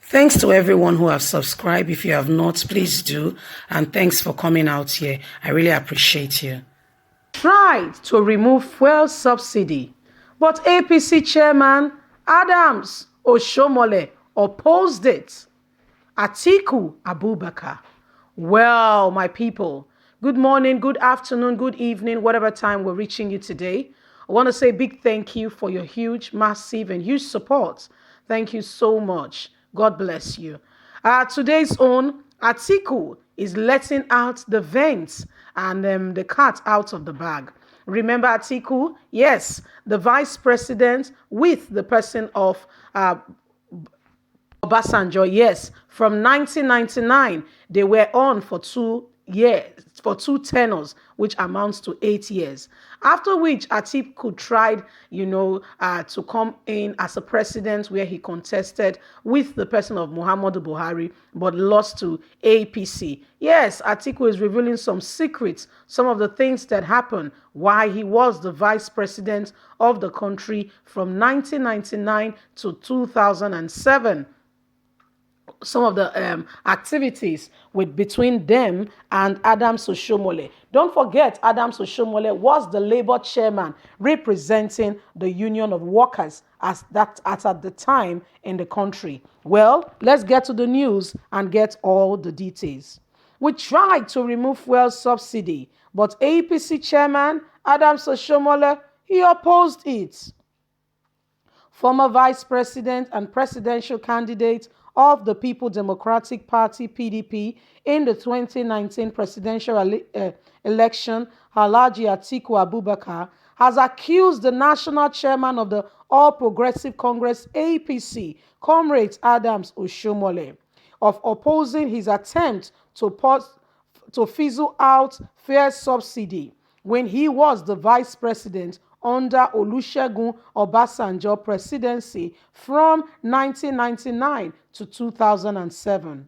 Thanks to everyone who have subscribed. If you have not, please do. And thanks for coming out here. I really appreciate you. Tried to remove fuel subsidy, but APC chairman Adams Oshiomhole opposed it. Atiku Abubakar. Well, my people, good morning, good afternoon, good evening, whatever time we're reaching you today. I want to say a big thank you for your huge, massive, and huge support. Thank you so much. God bless you. Today's own Atiku is letting out the vents and the cat out of the bag. Remember Atiku? Yes, the vice president with the person of Obasanjo, yes, from 1999, they were on for 2 years, for two tenors, which amounts to 8 years. After which, Atiku tried, to come in as a president where he contested with the person of Muhammadu Buhari, but lost to APC. Yes, Atiku is revealing some secrets, some of the things that happened, why he was the vice president of the country from 1999 to 2007. Some of the activities between them and Adams Oshiomhole. Don't forget, Adams Oshiomhole was the Labour chairman representing the Union of Workers at the time in the country. Well, let's get to the news and get all the details. We tried to remove fuel subsidy, but APC chairman Adams Oshiomhole, he opposed it. Former vice president and presidential candidate of the People Democratic Party (PDP) in the 2019 presidential election, Alhaji Atiku Abubakar, has accused the national chairman of the All Progressive Congress (APC), Comrade Adams Oshiomhole, of opposing his attempt to fizzle out fuel subsidy when he was the vice president under Olusegun Obasanjo presidency from 1999 to 2007.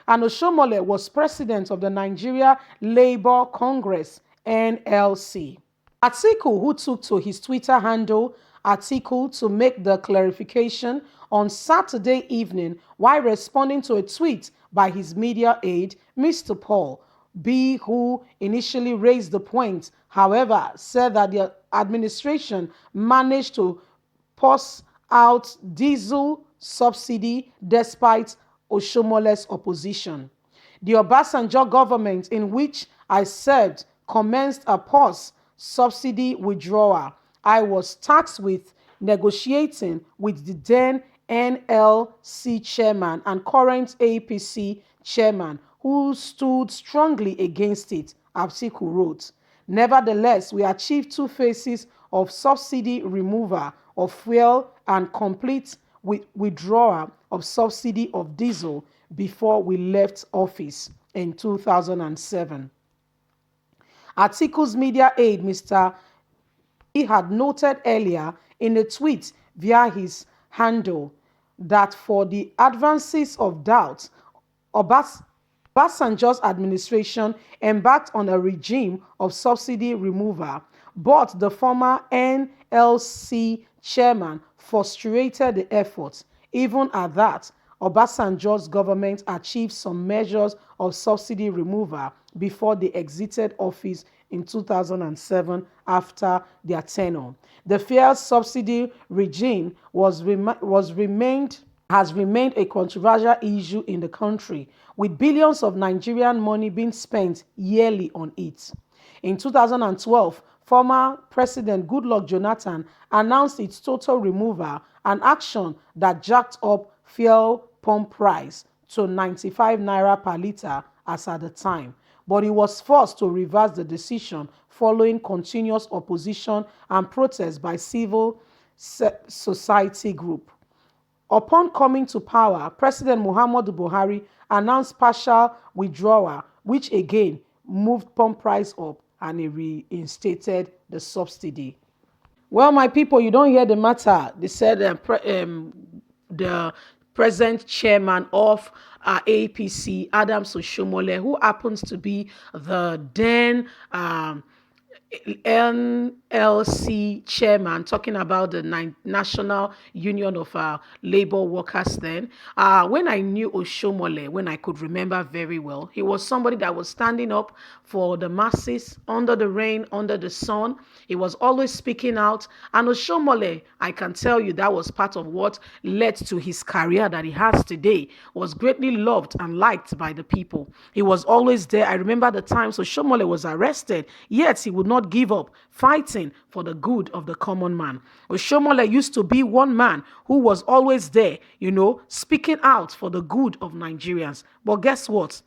And Oshiomhole was president of the Nigeria Labour Congress (NLC). Atiku, who took to his Twitter handle Atiku to make the clarification on Saturday evening while responding to a tweet by his media aide, Mr. Paul B., who initially raised the point, however, said that the administration managed to pause out diesel subsidy despite Oshiomhole's opposition. The Obasanjo government, in which I served, commenced a pause subsidy withdrawal. I was tasked with negotiating with the then NLC chairman and current APC chairman, who stood strongly against it, Atiku wrote. Nevertheless, we achieved 2 phases of subsidy removal of fuel and complete withdrawal of subsidy of diesel before we left office in 2007. Atiku's media aide, Mr. He had noted earlier in a tweet via his handle that for the advances of doubt, Obasanjo's administration embarked on a regime of subsidy removal, but the former NLC chairman frustrated the efforts. Even at that, Obasanjo's government achieved some measures of subsidy removal before they exited office in 2007 after their tenure. The fuel subsidy regime has remained a controversial issue in the country, with billions of Nigerian money being spent yearly on it. In 2012, former President Goodluck Jonathan announced its total removal, an action that jacked up fuel pump price to 95 naira per litre as at the time. But he was forced to reverse the decision following continuous opposition and protests by civil society groups. Upon coming to power, President Muhammadu Buhari announced partial withdrawal, which again moved pump price up, and he reinstated the subsidy. Well, my people, you don't hear the matter. They said the present chairman of APC, Adams Oshiomhole, who happens to be the then NLC chairman, talking about the National Union of Labor Workers then. When I knew Oshiomhole, when I could remember very well, he was somebody that was standing up for the masses under the rain, under the sun. He was always speaking out. And Oshiomhole, I can tell you, that was part of what led to his career that he has today, was greatly loved and liked by the people. He was always there. I remember the times Oshiomhole was arrested, yet he would not give up fighting for the good of the common man. Oshiomhole used to be one man who was always there, speaking out for the good of Nigerians. But guess what?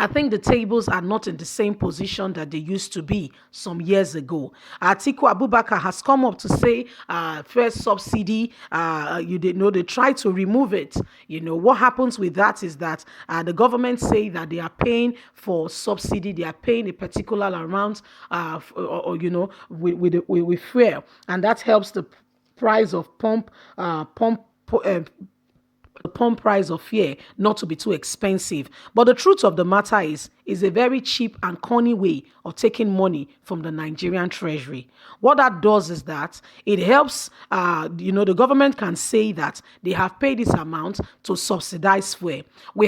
I think the tables are not in the same position that they used to be some years ago. Atiku Abubakar has come up to say, first subsidy, they try to remove it. What happens with that is that the government say that they are paying for subsidy, they are paying a particular amount, with fuel, and that helps the price of the pump price of fuel not to be too expensive. But the truth of the matter is a very cheap and corny way of taking money from the Nigerian treasury. What that does is that it helps, the government can say that they have paid this amount to subsidize fuel. We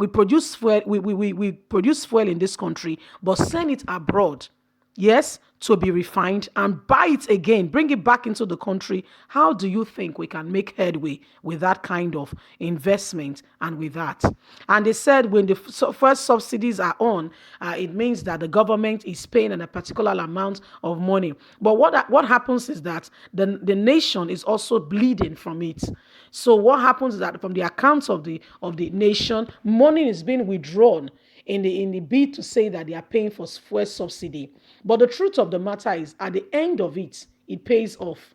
produce fuel, we produce fuel in this country, but send it abroad. Yes, to be refined and buy it again, bring it back into the country. How do you think we can make headway with that kind of investment and with that? And they said when the first subsidies are on, it means that the government is paying a particular amount of money. But what happens is that the nation is also bleeding from it. So what happens is that from the accounts of the nation, money is being withdrawn in the bid to say that they are paying for fuel subsidy. But the truth of the matter is, at the end of it, it pays off.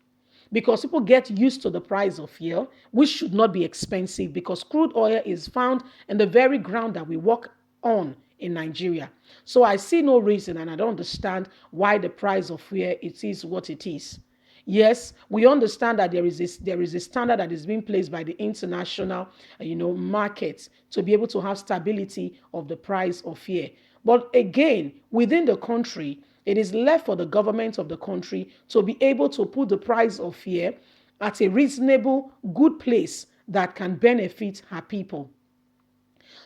Because people get used to the price of fuel, which should not be expensive, because crude oil is found in the very ground that we walk on in Nigeria. So I see no reason, and I don't understand why the price of fuel it is what it is. Yes, we understand that there is a standard that is being placed by the international, markets to be able to have stability of the price of fuel. But again, within the country, it is left for the government of the country to be able to put the price of fuel at a reasonable, good place that can benefit her people.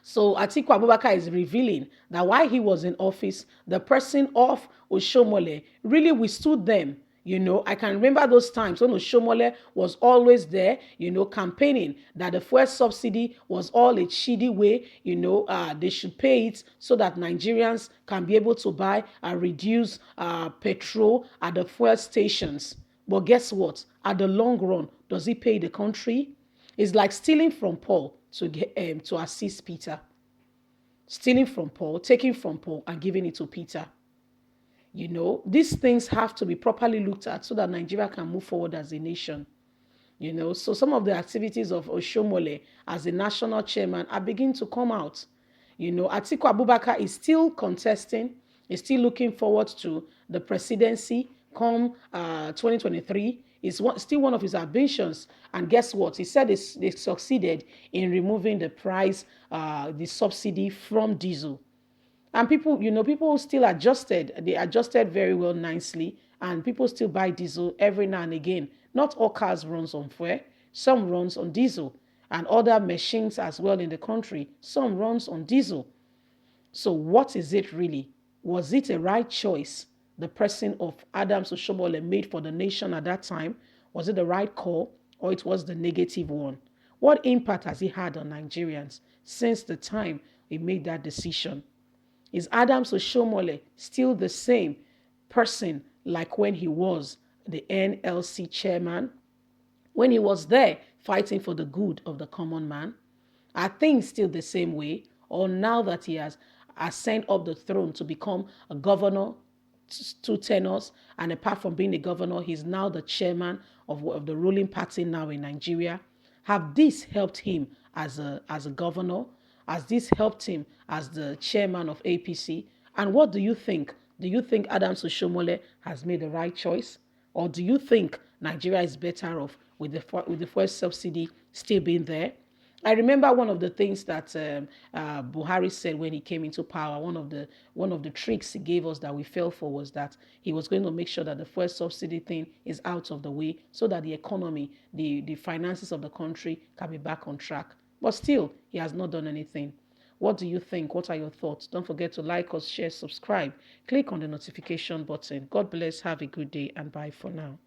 So Atiku Abubakar is revealing that while he was in office, the person of Oshiomhole really withstood them. I can remember those times when Oshiomhole was always there, campaigning that the fuel subsidy was all a shady way, they should pay it so that Nigerians can be able to buy and reduce petrol at the fuel stations. But guess what? At the long run, does it pay the country? It's like stealing from Paul to assist Peter. Stealing from Paul, taking from Paul, and giving it to Peter. These things have to be properly looked at so that Nigeria can move forward as a nation. So some of the activities of Oshiomhole as the national chairman are beginning to come out. Atiku Abubakar is still contesting, is still looking forward to the presidency come 2023. Is still one of his ambitions. And guess what? He said they succeeded in removing the price, the subsidy from diesel. And people still adjusted. They adjusted very well, nicely. And people still buy diesel every now and again. Not all cars runs on fuel. Some runs on diesel. And other machines as well in the country. Some runs on diesel. So what is it really? Was it a right choice the person of Adams Oshiomhole made for the nation at that time? Was it the right call, or it was the negative one? What impact has it had on Nigerians since the time he made that decision? Is Adams Oshiomhole still the same person like when he was the NLC chairman? When he was there fighting for the good of the common man? Are things still the same way? Or now that he has ascended up the throne to become a governor, 2 tenors, and apart from being a governor, he's now the chairman of the ruling party now in Nigeria? Have this helped him as a governor? Has this helped him as the chairman of APC? And what do you think? Do you think Adams Oshiomhole has made the right choice? Or do you think Nigeria is better off with the fuel subsidy still being there? I remember one of the things that Buhari said when he came into power. One of the tricks he gave us that we fell for was that he was going to make sure that the first subsidy thing is out of the way, so that the economy, the finances of the country can be back on track. But still, he has not done anything. What do you think? What are your thoughts? Don't forget to like us, share, subscribe. Click on the notification button. God bless. Have a good day and bye for now.